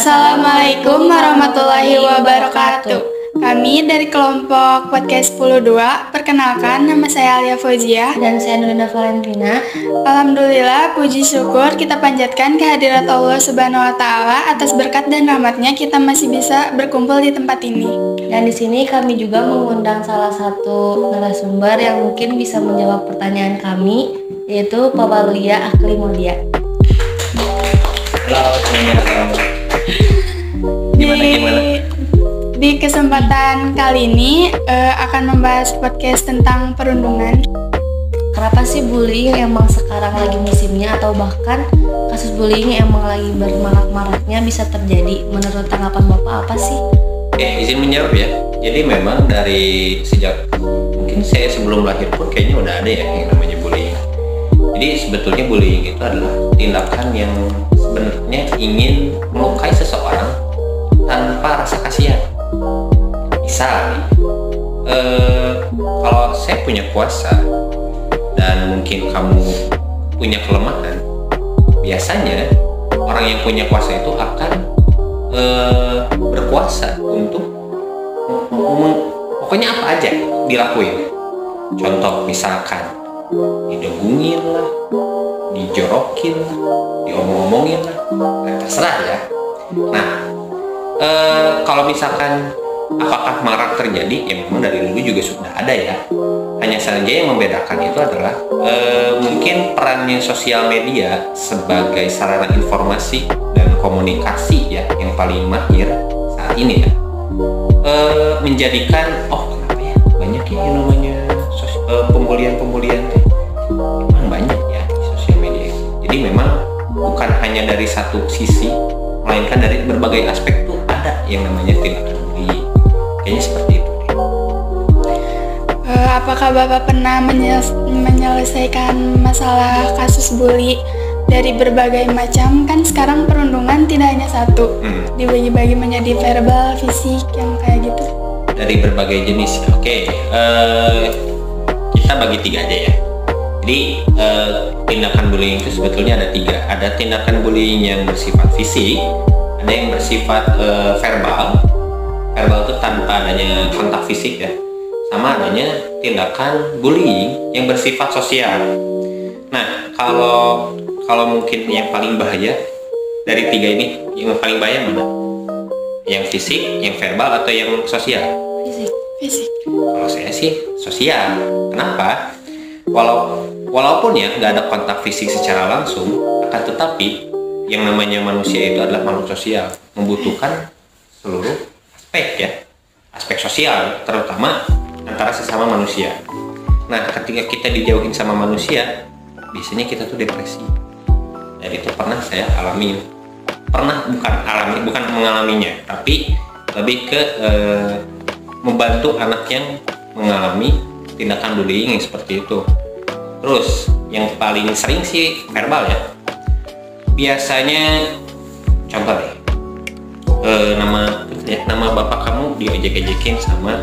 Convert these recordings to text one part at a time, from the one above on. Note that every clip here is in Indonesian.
Assalamualaikum warahmatullahi wabarakatuh. Kami dari kelompok Podcast 10.2. Perkenalkan, nama saya Alia Fauzia. Dan saya Nurina Valentina. Alhamdulillah, puji syukur kita panjatkan kehadirat Allah Subhanahu wa Ta'ala atas berkat dan rahmatnya kita masih bisa berkumpul di tempat ini. Dan di sini kami juga mengundang salah satu narasumber yang mungkin bisa menjawab pertanyaan kami, yaitu Pak Waluya Aklimulia. Halo semuanya. Gimana? Di kesempatan kali ini akan membahas podcast tentang perundungan. Kenapa sih bullying emang sekarang lagi musimnya, atau bahkan kasus bullying emang lagi bermarak-maraknya bisa terjadi? Menurut tanggapan Bapak apa sih? Izin menjawab ya. Jadi memang dari sejak mungkin saya sebelum lahir pun kayaknya udah ada ya yang namanya bullying. Jadi sebetulnya bullying itu adalah tindakan yang sebenarnya ingin melukai seseorang tanpa rasa kasihan. Misal nih, kalau saya punya kuasa dan mungkin kamu punya kelemahan, biasanya orang yang punya kuasa itu akan berkuasa untuk pokoknya apa aja dilakuin. Contoh misalkan didegungin lah, dijorokin lah, diomong-omongin lah, terserah ya. Nah, kalau misalkan apakah marak terjadi, ya memang dari dulu juga sudah ada ya. Hanya saja yang membedakan itu adalah mungkin perannya sosial media sebagai sarana informasi dan komunikasi ya yang paling mahir saat ini ya, menjadikan kenapa ya banyak ya yang namanya pembulian memang banyak ya di sosial media itu. Jadi memang bukan hanya dari satu sisi, melainkan dari berbagai aspek tuh ada yang namanya tindakan bullying. Kayaknya seperti itu. Apakah Bapak pernah menyelesaikan masalah kasus bully dari berbagai macam? Kan sekarang perundungan tidak hanya satu, dibagi-bagi menjadi verbal, fisik, yang kayak gitu. Dari berbagai jenis. Oke, kita bagi 3 aja ya. Jadi tindakan bullying itu sebetulnya ada 3. Ada tindakan bullying yang bersifat fisik, ada yang bersifat verbal. Verbal itu tanpa adanya kontak fisik ya. Sama adanya tindakan bullying yang bersifat sosial. Nah, kalau mungkin yang paling bahaya dari 3 ini, yang paling bahaya mana? Yang fisik, yang verbal, atau yang sosial? Fisik. Kalau saya sih sosial. Kenapa? Walaupun ya nggak ada kontak fisik secara langsung, akan tetapi yang namanya manusia itu adalah makhluk sosial, membutuhkan seluruh aspek ya, aspek sosial, terutama antara sesama manusia. Nah, ketika kita dijauhin sama manusia, biasanya kita tuh depresi. Dan itu pernah saya alami. Bukan mengalaminya, tapi lebih ke membantu anak yang mengalami tindakan bullying yang seperti itu. Terus yang paling sering sih verbal ya. Biasanya contoh deh, nama bapak kamu diejek-ejekin sama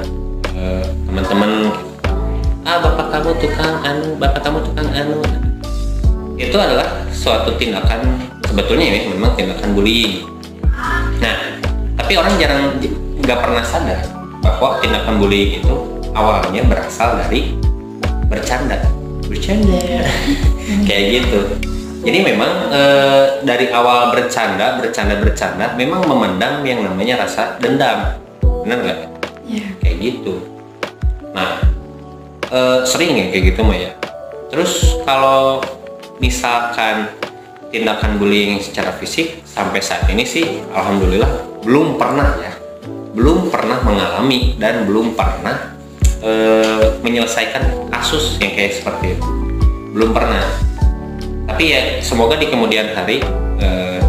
teman-teman. Bapak kamu tukang anu. Itu adalah suatu tindakan, sebetulnya ya memang tindakan bullying. Nah, tapi orang nggak pernah sadar bahwa tindakan bullying itu awalnya berasal dari bercanda kayak gitu. Jadi memang dari awal bercanda memang memendam yang namanya rasa dendam, benar nggak? Yeah. Kayak gitu. Nah, sering ya kayak gitu mah ya. Terus kalau misalkan tindakan bullying secara fisik sampai saat ini sih alhamdulillah belum pernah mengalami dan belum pernah menyelesaikan kasus yang kayak seperti itu, belum pernah. Tapi ya semoga di kemudian hari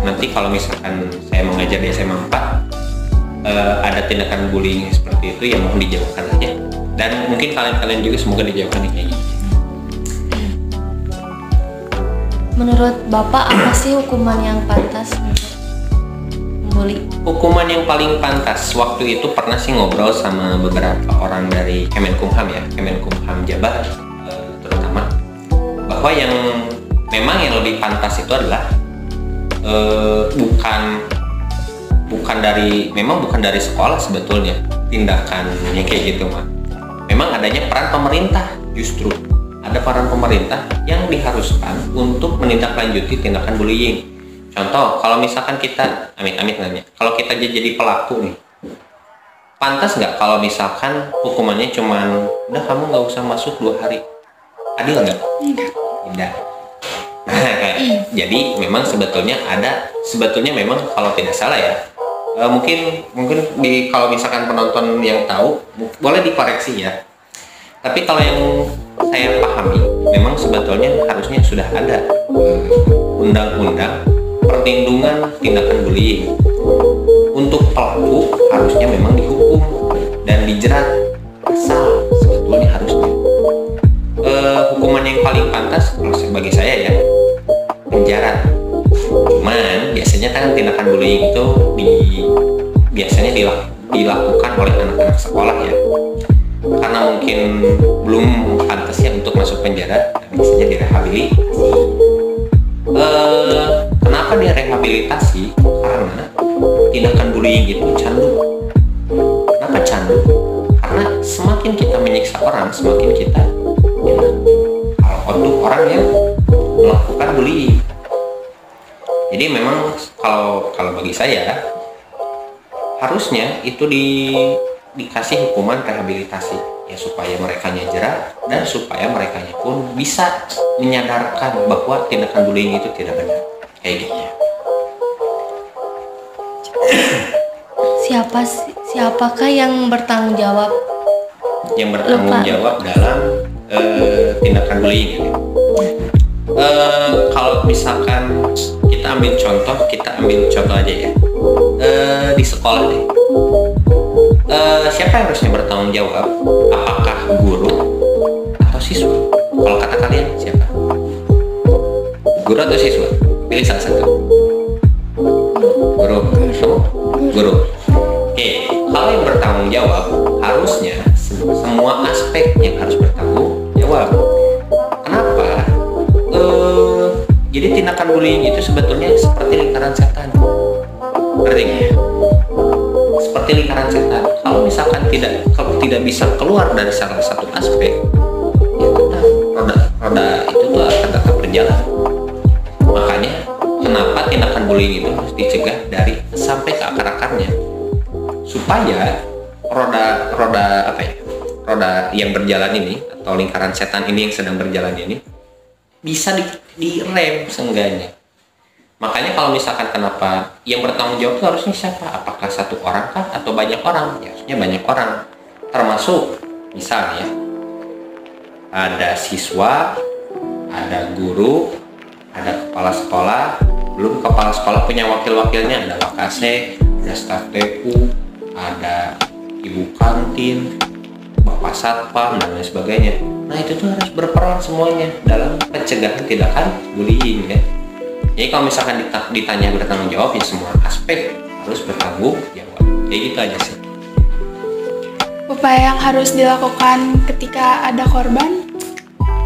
nanti kalau misalkan saya mengajar di SMA 4 ada tindakan bullying seperti itu, ya mohon dijauhkan aja. Dan mungkin kalian juga semoga dijauhkan kayak gitu. Menurut Bapak apa sih hukuman yang pantas untuk bully? Hukuman yang paling pantas, waktu itu pernah sih ngobrol sama beberapa orang dari Kemenkumham ya, Kemenkumham Jabar terutama, bahwa yang memang yang lebih pantas itu adalah bukan memang bukan dari sekolah sebetulnya tindakannya kayak gitu mah. Memang adanya peran pemerintah, justru ada peran pemerintah yang diharuskan untuk menindaklanjuti tindakan bullying. Contoh, kalau misalkan kita amit-amit nanya, kalau kita jadi pelaku nih, pantas nggak kalau misalkan hukumannya cuman udah kamu nggak usah masuk 2 hari? Adil nggak? Tidak. Nah, jadi memang sebetulnya memang kalau tidak salah ya, mungkin kalau misalkan penonton yang tahu boleh dikoreksi ya. Tapi kalau yang saya pahami, memang sebetulnya harusnya sudah ada undang-undang perlindungan tindakan bullying. Untuk pelaku harusnya memang dihukum dan dijerat, asal sebetulnya harusnya hukuman yang paling pantas kalau bagi saya ya penjara. Cuman biasanya kan tindakan bullying itu biasanya dilakukan oleh anak-anak sekolah ya, karena mungkin belum pantasnya untuk masuk penjara, biasanya direhabilitasi. Kenapa direhabilitasi? Karena tindakan bullying itu candu. Kenapa candu? Karena semakin kita menyiksa orang, semakin kita enak. Kalau untuk orang yang melakukan bullying. Jadi memang kalau bagi saya harusnya itu dikasih hukuman rehabilitasi ya, supaya mereka jerat dan supaya mereka pun bisa menyadarkan bahwa tindakan bullying itu tidak benar kayak gitu. Siapakah yang bertanggung jawab? Yang bertanggung jawab dalam tindakan bullying ya. Kalau misalkan kita ambil contoh aja ya, di sekolah deh. Siapa yang harusnya bertanggung jawab? Apakah guru atau siswa? Kalau kata kalian siapa? Guru atau siswa? Pilih salah satu. Guru. Oke, kalau yang bertanggung jawab harusnya semua aspek yang harus bertanggung jawab. Kenapa? Jadi tindakan bullying itu sebetulnya seperti lingkaran setan. Ngerti nggak? Seperti lingkaran setan. Kalau misalkan tidak bisa keluar dari salah satu aspek, ya tetap roda itu tuh akan tetap berjalan. Makanya kenapa tindakan bullying itu harus dicegah dari sampai ke akar-akarnya, supaya roda yang berjalan ini atau lingkaran setan ini yang sedang berjalan ini bisa direm seenggaknya. Makanya kalau misalkan kenapa yang bertanggung jawab itu harusnya siapa? Apakah satu orang kah atau banyak orang? Ya harusnya banyak orang. Termasuk misalnya ada siswa, ada guru, ada kepala sekolah, belum kepala sekolah punya wakil-wakilnya, ada wakase, ada staf TU, ada ibu kantin, bapak satpam dan lain sebagainya. Nah itu tuh harus berperan semuanya dalam pencegahan tindakan bullying ya. Jadi kalau misalkan ditanya bertanggung jawab ya semua aspek harus bertanggung jawab. Kayak gitu aja sih. Upaya yang harus dilakukan ketika ada korban?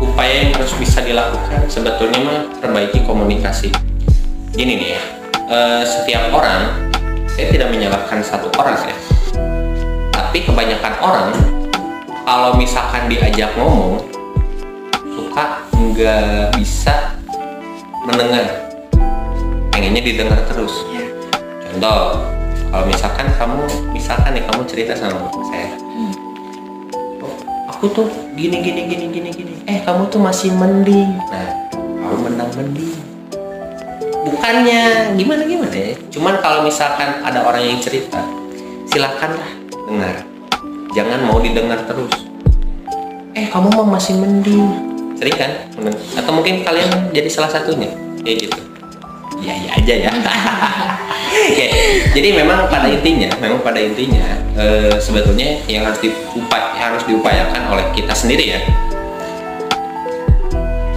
Upaya yang harus bisa dilakukan sebetulnya mah perbaiki komunikasi. Gini nih ya, setiap orang, saya tidak menyalahkan satu orang ya, tapi kebanyakan orang kalau misalkan diajak ngomong suka nggak bisa mendengar, pengennya didengar terus. Contoh, kalau misalkan kamu cerita sama saya, aku tuh gini, kamu tuh masih mending. Nah, kamu mending. Bukannya gimana ya. Cuman kalau misalkan ada orang yang cerita, silakanlah dengar. Jangan mau didengar terus. Kamu mah masih mending. Sering kan? Atau mungkin kalian jadi salah satunya. Kayak gitu. Iya aja ya. Oke. Jadi memang pada intinya sebetulnya yang harus diupayakan oleh kita sendiri ya.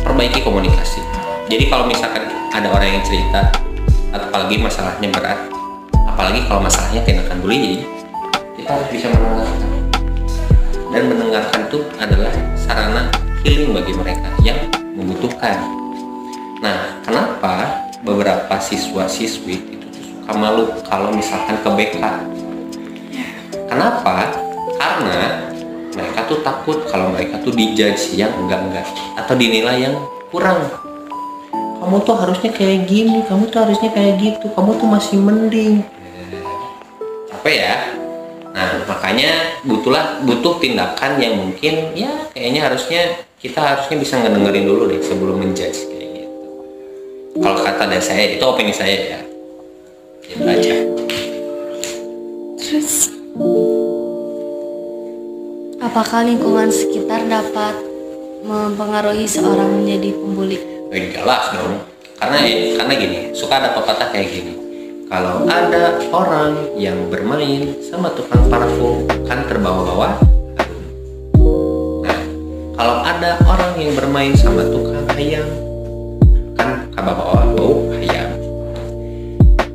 Perbaiki komunikasi. Jadi kalau misalkan ada orang yang cerita, apalagi masalahnya berat, apalagi kalau masalahnya tindakan bullying, kita harus bisa mendengarkan. Dan mendengarkan itu adalah sarana healing bagi mereka yang membutuhkan. Nah, kenapa beberapa siswa-siswi itu kalau misalkan ke BK. Kenapa? Karena mereka tuh takut kalau mereka tuh dijudge yang enggak atau dinilai yang kurang. Kamu tuh harusnya kayak gini, kamu tuh harusnya kayak gitu, kamu tuh masih mending. Capek ya? Nah, makanya butuh tindakan yang mungkin ya kayaknya kita harusnya bisa ngedengerin dulu deh sebelum menjudge kayak gitu. Kalau kata dari saya, itu opini saya ya. Gitu aja. Terus apakah lingkungan sekitar dapat mempengaruhi seorang menjadi pembuli? Jelas dong. Karena gini, suka ada pepatah kayak gini. Kalau ada orang yang bermain sama tukang parfum kan terbawa-bawa harum. Nah, kalau ada orang yang bermain sama tukang ayam kan terbawa-bawa bau ayam.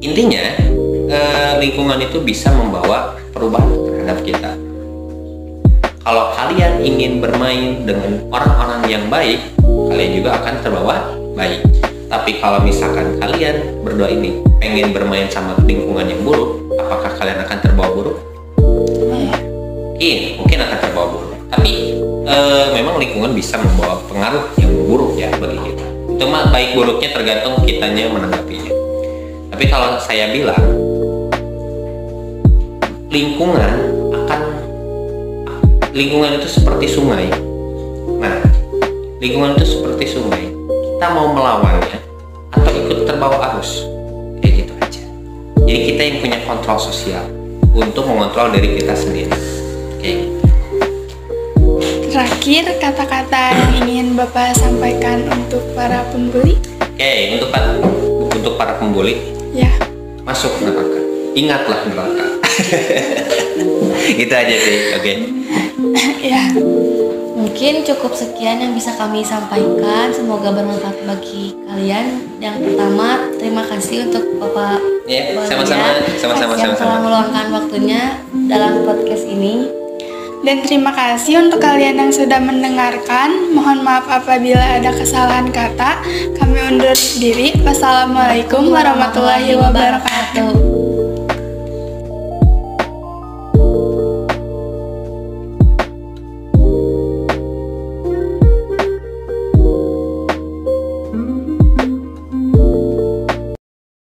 Intinya lingkungan itu bisa membawa perubahan terhadap kita. Kalau kalian ingin bermain dengan orang-orang yang baik, kalian juga akan terbawa baik. Tapi kalau misalkan kalian berdua ini pengen bermain sama lingkungan yang buruk, apakah kalian akan terbawa buruk? Mungkin akan terbawa buruk. Tapi memang lingkungan bisa membawa pengaruh yang buruk ya bagi kita. Itu mah baik buruknya tergantung kitanya menanggapinya. Tapi kalau saya bilang, lingkungan itu seperti sungai. Nah, lingkungan itu seperti sungai. Kita mau melawannya atau ikut terbawa arus, kayak gitu aja. Jadi kita yang punya kontrol sosial untuk mengontrol diri kita sendiri. Kayak gitu. terakhir kata-kata yang ingin Bapak sampaikan untuk para pembuli. Untuk para pembuli, Ya. masuk neraka. Ingatlah neraka. Gitu aja sih. Oke. Ya. Mungkin cukup sekian yang bisa kami sampaikan. Semoga bermanfaat bagi kalian. Yang pertama, terima kasih untuk Bapak Ya, Bolia sama-sama. yang telah meluangkan waktunya dalam podcast ini. Dan terima kasih untuk kalian yang sudah mendengarkan. Mohon maaf apabila ada kesalahan kata. Kami undur diri. Wassalamualaikum warahmatullahi wabarakatuh.